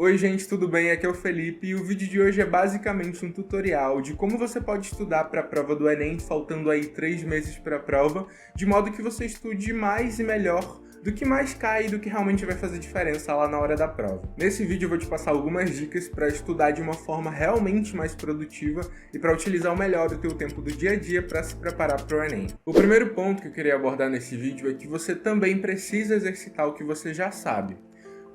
Oi gente, tudo bem? Aqui é o Felipe e o vídeo de hoje é basicamente um tutorial de como você pode estudar para a prova do Enem, faltando aí 3 meses para a prova, de modo que você estude mais e melhor do que mais cai e do que realmente vai fazer diferença lá na hora da prova. Nesse vídeo eu vou te passar algumas dicas para estudar de uma forma realmente mais produtiva e para utilizar o melhor o teu tempo do dia a dia para se preparar para o Enem. O primeiro ponto que eu queria abordar nesse vídeo é que você também precisa exercitar o que você já sabe.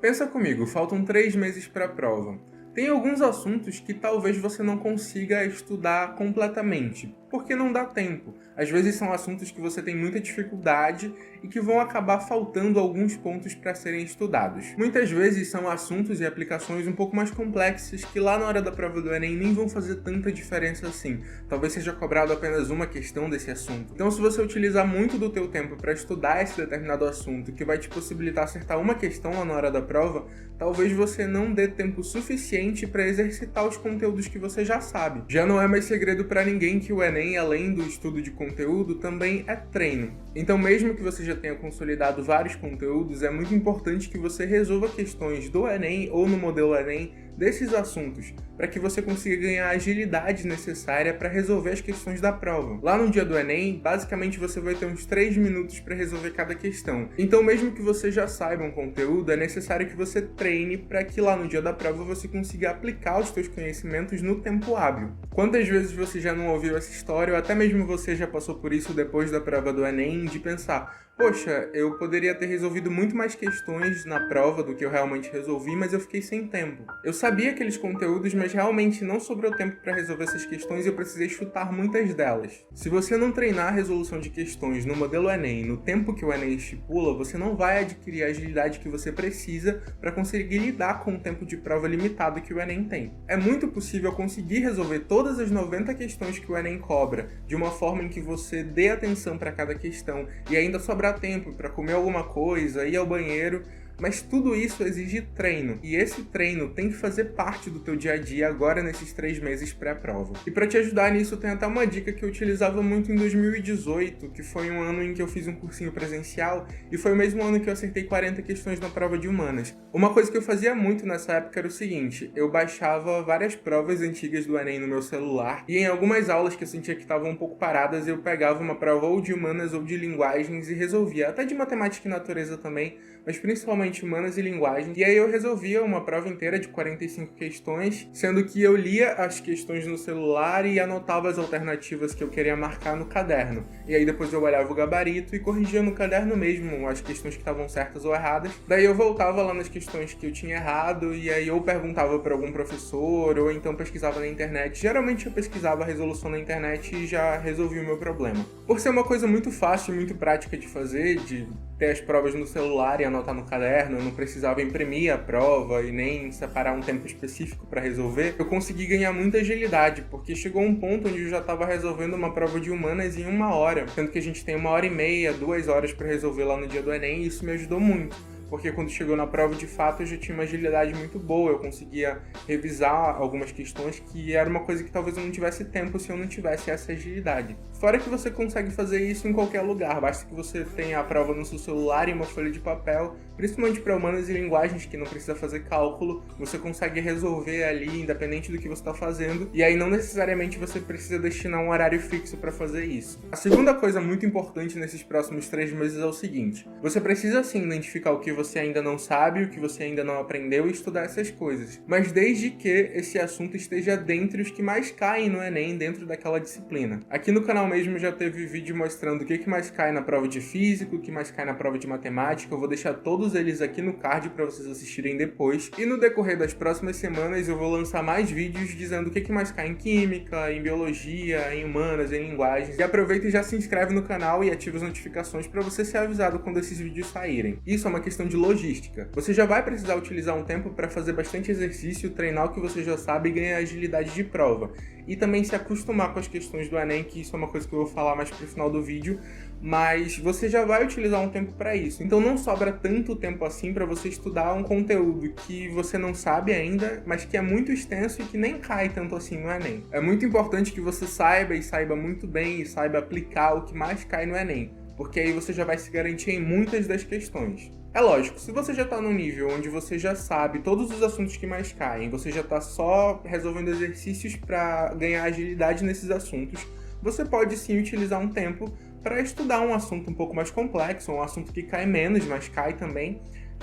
Pensa comigo, faltam 3 meses para a prova. Tem alguns assuntos que talvez você não consiga estudar completamente, porque não dá tempo. Às vezes são assuntos que você tem muita dificuldade e que vão acabar faltando alguns pontos para serem estudados. Muitas vezes são assuntos e aplicações um pouco mais complexos que lá na hora da prova do Enem nem vão fazer tanta diferença assim. Talvez seja cobrado apenas uma questão desse assunto. Então se você utilizar muito do teu tempo para estudar esse determinado assunto que vai te possibilitar acertar uma questão lá na hora da prova, talvez você não dê tempo suficiente para exercitar os conteúdos que você já sabe. Já não é mais segredo para ninguém que o Enem, além do estudo de conteúdo, também é treino. Então mesmo que você já tenha consolidado vários conteúdos, é muito importante que você resolva questões do Enem ou no modelo Enem desses assuntos, para que você consiga ganhar a agilidade necessária para resolver as questões da prova. Lá no dia do Enem, basicamente você vai ter uns 3 minutos para resolver cada questão. Então mesmo que você já saiba um conteúdo, é necessário que você treine para que lá no dia da prova você consiga aplicar os seus conhecimentos no tempo hábil. Quantas vezes você já não ouviu essa história, ou até mesmo você já passou por isso depois da prova do Enem, de pensar: poxa, eu poderia ter resolvido muito mais questões na prova do que eu realmente resolvi, mas eu fiquei sem tempo. Eu sabia aqueles conteúdos, mas realmente não sobrou tempo para resolver essas questões e eu precisei chutar muitas delas. Se você não treinar a resolução de questões no modelo Enem, no tempo que o Enem estipula, você não vai adquirir a agilidade que você precisa para conseguir lidar com o tempo de prova limitado que o Enem tem. É muito possível conseguir resolver todas as 90 questões que o Enem cobra de uma forma em que você dê atenção para cada questão e ainda sobrar tempo para comer alguma coisa, ir ao banheiro, mas tudo isso exige treino, e esse treino tem que fazer parte do teu dia a dia agora nesses 3 meses pré-prova. E para te ajudar nisso, tem até uma dica que eu utilizava muito em 2018, que foi um ano em que eu fiz um cursinho presencial, e foi o mesmo ano que eu acertei 40 questões na prova de humanas. Uma coisa que eu fazia muito nessa época era o seguinte: eu baixava várias provas antigas do Enem no meu celular, e em algumas aulas que eu sentia que estavam um pouco paradas, eu pegava uma prova ou de humanas ou de linguagens e resolvia, até de matemática e natureza também, mas principalmente humanas e linguagens, e aí eu resolvia uma prova inteira de 45 questões, sendo que eu lia as questões no celular e anotava as alternativas que eu queria marcar no caderno, e aí depois eu olhava o gabarito e corrigia no caderno mesmo as questões que estavam certas ou erradas. Daí eu voltava lá nas questões que eu tinha errado, e aí eu perguntava para algum professor, ou então pesquisava na internet. Geralmente eu pesquisava a resolução na internet e já resolvia o meu problema. Por ser uma coisa muito fácil e muito prática de fazer, de ter as provas no celular e anotar no caderno, eu não precisava imprimir a prova e nem separar um tempo específico para resolver, eu consegui ganhar muita agilidade, porque chegou um ponto onde eu já estava resolvendo uma prova de humanas em 1 hora, sendo que a gente tem 1h30, 2 horas para resolver lá no dia do Enem, e isso me ajudou muito. Porque quando chegou na prova, de fato, eu já tinha uma agilidade muito boa, eu conseguia revisar algumas questões, que era uma coisa que talvez eu não tivesse tempo se eu não tivesse essa agilidade. Fora que você consegue fazer isso em qualquer lugar, basta que você tenha a prova no seu celular e uma folha de papel, principalmente para humanas e linguagens, que não precisa fazer cálculo, você consegue resolver ali, independente do que você está fazendo, e aí não necessariamente você precisa destinar um horário fixo para fazer isso. A segunda coisa muito importante nesses próximos 3 meses é o seguinte: você precisa sim identificar o que você ainda não sabe, o que você ainda não aprendeu, e estudar essas coisas, mas desde que esse assunto esteja dentre os que mais caem no Enem dentro daquela disciplina. Aqui no canal mesmo já teve vídeo mostrando o que mais cai na prova de física, o que mais cai na prova de matemática. Eu vou deixar todos eles aqui no card para vocês assistirem depois, e no decorrer das próximas semanas eu vou lançar mais vídeos dizendo o que mais cai em química, em biologia, em humanas, em linguagens. E aproveita e já se inscreve no canal e ativa as notificações para você ser avisado quando esses vídeos saírem. Isso é uma questão de logística. Você já vai precisar utilizar um tempo para fazer bastante exercício, treinar o que você já sabe e ganhar agilidade de prova. E também se acostumar com as questões do Enem, que isso é uma coisa que eu vou falar mais pro final do vídeo, mas você já vai utilizar um tempo para isso. Então não sobra tanto tempo assim para você estudar um conteúdo que você não sabe ainda, mas que é muito extenso e que nem cai tanto assim no Enem. É muito importante que você saiba, e saiba muito bem, e saiba aplicar o que mais cai no Enem, porque aí você já vai se garantir em muitas das questões. É lógico, se você já tá num nível onde você já sabe todos os assuntos que mais caem, você já tá só resolvendo exercícios para ganhar agilidade nesses assuntos, você pode sim utilizar um tempo para estudar um assunto um pouco mais complexo, um assunto que cai menos, mas cai também,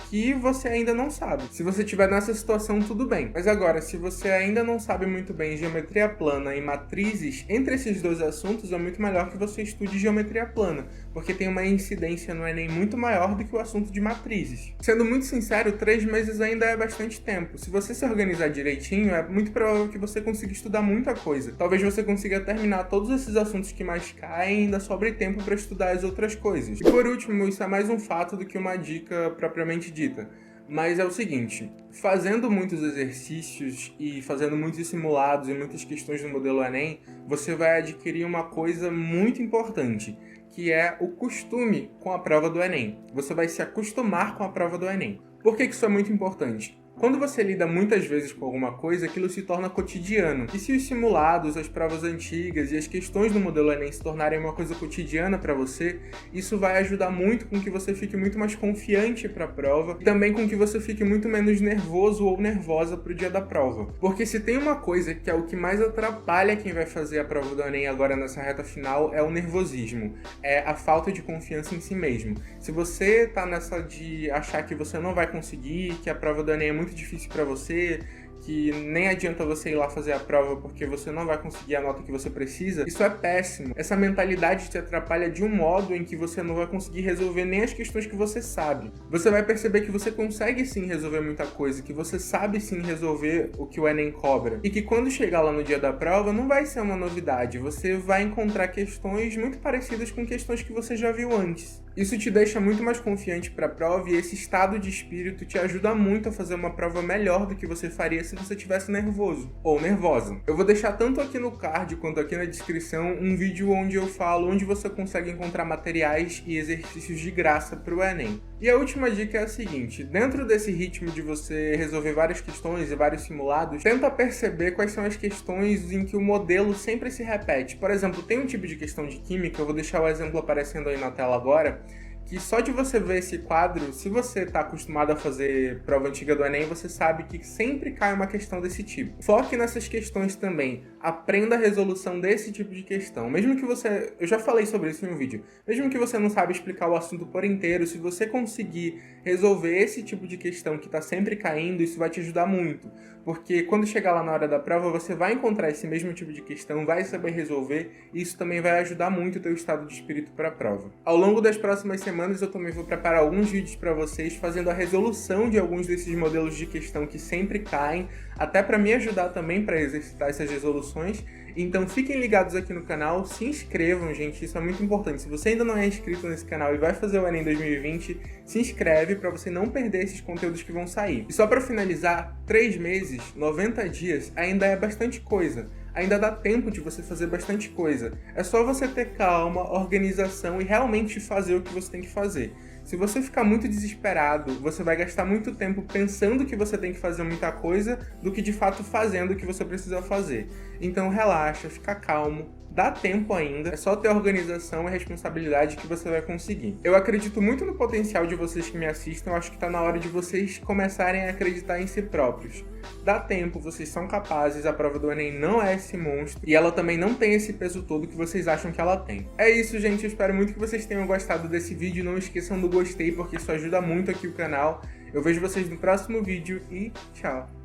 que você ainda não sabe. Se você estiver nessa situação, tudo bem. Mas agora, se você ainda não sabe muito bem geometria plana e matrizes, entre esses dois assuntos é muito melhor que você estude geometria plana, porque tem uma incidência no Enem muito maior do que o assunto de matrizes. Sendo muito sincero, 3 meses ainda é bastante tempo. Se você se organizar direitinho, é muito provável que você consiga estudar muita coisa. Talvez você consiga terminar todos esses assuntos que mais caem e ainda sobre tempo para estudar as outras coisas. E por último, isso é mais um fato do que uma dica propriamente dita. Mas é o seguinte, fazendo muitos exercícios e fazendo muitos simulados e muitas questões no modelo Enem, você vai adquirir uma coisa muito importante, que é o costume com a prova do Enem. Você vai se acostumar com a prova do Enem. Por que isso é muito importante? Quando você lida muitas vezes com alguma coisa, aquilo se torna cotidiano. E se os simulados, as provas antigas e as questões do modelo Enem se tornarem uma coisa cotidiana para você, isso vai ajudar muito com que você fique muito mais confiante para a prova e também com que você fique muito menos nervoso ou nervosa para o dia da prova. Porque se tem uma coisa que é o que mais atrapalha quem vai fazer a prova do Enem agora nessa reta final, é o nervosismo. É a falta de confiança em si mesmo. Se você tá nessa de achar que você não vai conseguir, que a prova do Enem é muito difícil para você, que nem adianta você ir lá fazer a prova porque você não vai conseguir a nota que você precisa, isso é péssimo. Essa mentalidade te atrapalha de um modo em que você não vai conseguir resolver nem as questões que você sabe. Você vai perceber que você consegue sim resolver muita coisa, que você sabe sim resolver o que o Enem cobra, e que quando chegar lá no dia da prova não vai ser uma novidade, você vai encontrar questões muito parecidas com questões que você já viu antes. Isso te deixa muito mais confiante para a prova e esse estado de espírito te ajuda muito a fazer uma prova melhor do que você faria se você estivesse nervoso ou nervosa. Eu vou deixar tanto aqui no card quanto aqui na descrição um vídeo onde eu falo onde você consegue encontrar materiais e exercícios de graça para o Enem. E a última dica é a seguinte, dentro desse ritmo de você resolver várias questões e vários simulados, tenta perceber quais são as questões em que o modelo sempre se repete. Por exemplo, tem um tipo de questão de química, eu vou deixar o exemplo aparecendo aí na tela agora, que só de você ver esse quadro, se você está acostumado a fazer prova antiga do Enem, você sabe que sempre cai uma questão desse tipo. Foque nessas questões também. Aprenda a resolução desse tipo de questão. Mesmo que você... Eu já falei sobre isso em um vídeo. Mesmo que você não saiba explicar o assunto por inteiro, se você conseguir resolver esse tipo de questão que está sempre caindo, isso vai te ajudar muito. Porque quando chegar lá na hora da prova, você vai encontrar esse mesmo tipo de questão, vai saber resolver, e isso também vai ajudar muito o teu estado de espírito para a prova. Ao longo das próximas semanas, eu também vou preparar alguns vídeos para vocês, fazendo a resolução de alguns desses modelos de questão que sempre caem, até para me ajudar também para exercitar essas resoluções. Então fiquem ligados aqui no canal, se inscrevam, gente, isso é muito importante. Se você ainda não é inscrito nesse canal e vai fazer o Enem 2020, se inscreve para você não perder esses conteúdos que vão sair. E só para finalizar, 3 meses, 90 dias, ainda é bastante coisa. Ainda dá tempo de você fazer bastante coisa. É só você ter calma, organização e realmente fazer o que você tem que fazer. Se você ficar muito desesperado, você vai gastar muito tempo pensando que você tem que fazer muita coisa do que de fato fazendo o que você precisa fazer. Então relaxa, fica calmo, dá tempo ainda, é só ter organização e responsabilidade que você vai conseguir. Eu acredito muito no potencial de vocês que me assistem, eu acho que tá na hora de vocês começarem a acreditar em si próprios. Dá tempo, vocês são capazes, a prova do Enem não é esse monstro e ela também não tem esse peso todo que vocês acham que ela tem. É isso, gente, eu espero muito que vocês tenham gostado desse vídeo, não esqueçam do gostei porque isso ajuda muito aqui o canal. Eu vejo vocês no próximo vídeo e tchau!